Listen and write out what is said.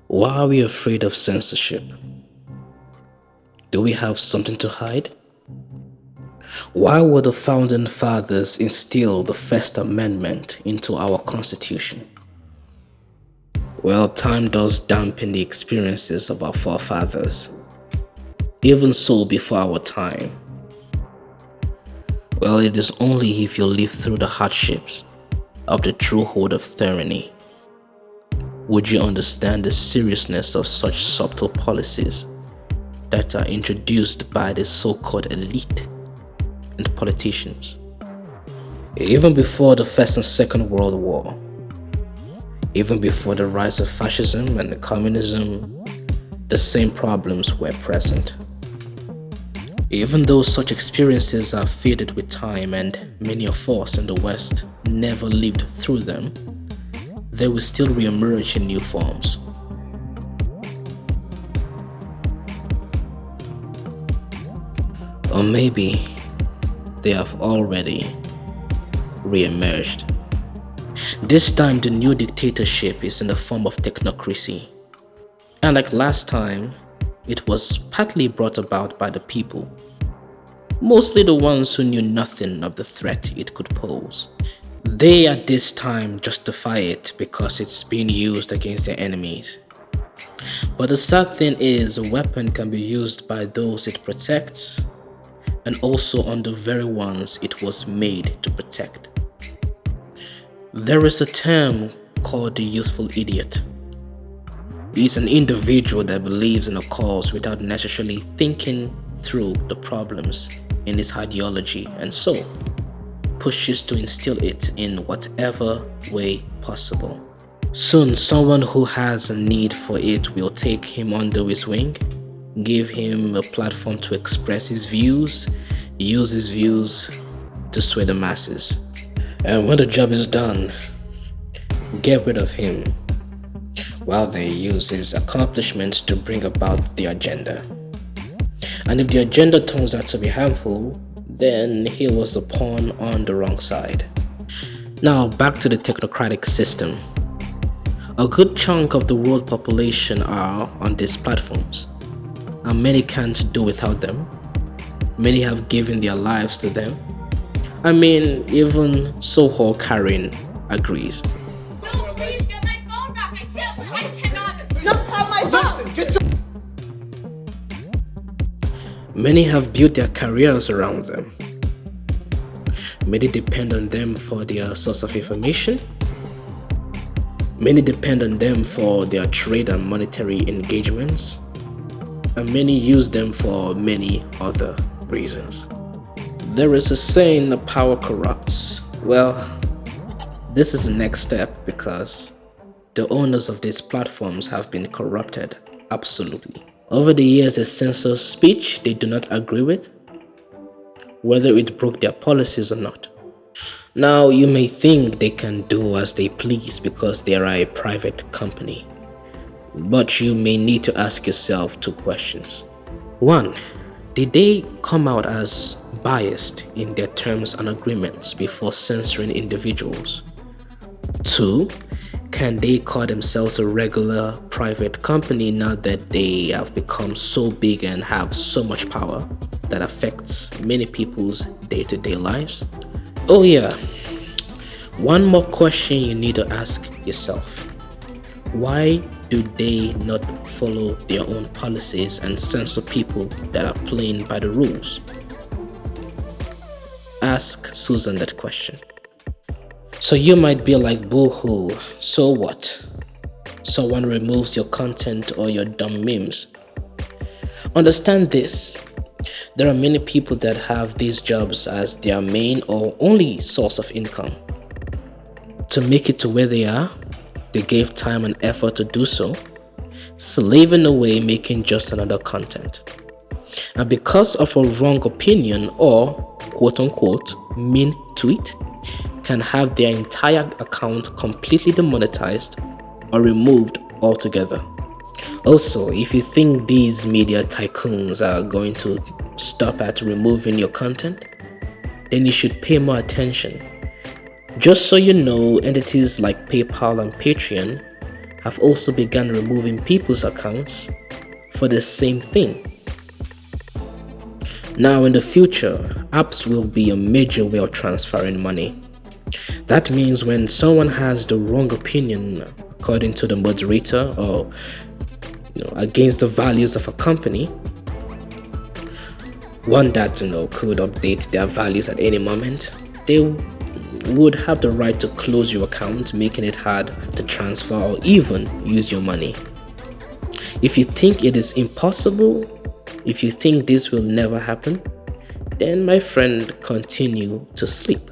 Why are we afraid of censorship? Do we have something to hide? Why would the founding fathers instill the First Amendment into our Constitution? Well, time does dampen the experiences of our forefathers, even so before our time. Well, it is only if you live through the hardships of the true hold of tyranny would you understand the seriousness of such subtle policies that are introduced by the so-called elite and politicians. Even before the First and Second World War, even before the rise of fascism and communism, the same problems were present. Even though such experiences are faded with time and many of us in the West never lived through them, they will still re-emerge in new forms. Or maybe they have already re-emerged. This time the new dictatorship is in the form of technocracy. And like last time, it was partly brought about by the people, mostly the ones who knew nothing of the threat it could pose. They at this time justify it because it's being used against their enemies. But the sad thing is, a weapon can be used by those it protects and also on the very ones it was made to protect. There is a term called the useful idiot. He's an individual that believes in a cause without necessarily thinking through the problems in his ideology and so pushes to instill it in whatever way possible. Soon, someone who has a need for it will take him under his wing, give him a platform to express his views, use his views to sway the masses. And when the job is done, get rid of him while they use his accomplishments to bring about the agenda. And if the agenda turns out to be harmful, then he was a pawn on the wrong side. Now back to the technocratic system. A good chunk of the world population are on these platforms, and many can't do without them. Many have given their lives to them. I mean, even Soho Karen agrees. No, please get my phone back. I cannot. Don't have my phone. Many have built their careers around them. Many depend on them for their source of information. Many depend on them for their trade and monetary engagements. And many use them for many other reasons. There is a saying that power corrupts. Well, this is the next step because the owners of these platforms have been corrupted absolutely. Over the years, they censor speech they do not agree with, whether it broke their policies or not. Now, you may think they can do as they please because they are a private company, but you may need to ask yourself two questions. One, did they come out as biased in their terms and agreements before censoring individuals? Two, can they call themselves a regular private company now that they have become so big and have so much power that affects many people's day-to-day lives? Oh yeah, one more question you need to ask yourself. Why do they not follow their own policies and censor people that are playing by the rules? Ask Susan that question. So you might be like, boo-hoo, so what? Someone removes your content or your dumb memes. Understand this. There are many people that have these jobs as their main or only source of income. To make it to where they are, they gave time and effort to do so, slaving away making just another content. And because of a wrong opinion or quote-unquote mean tweet, can have their entire account completely demonetized or removed altogether. Also, if you think these media tycoons are going to stop at removing your content, then you should pay more attention. Just so you know, entities like PayPal and Patreon have also begun removing people's accounts for the same thing. Now, in the future, apps will be a major way of transferring money. That means when someone has the wrong opinion, according to the moderator, or against the values of a company, one that could update their values at any moment, they would have the right to close your account, making it hard to transfer or even use your money. If you think it is impossible, if you think this will never happen, then my friend, continue to sleep.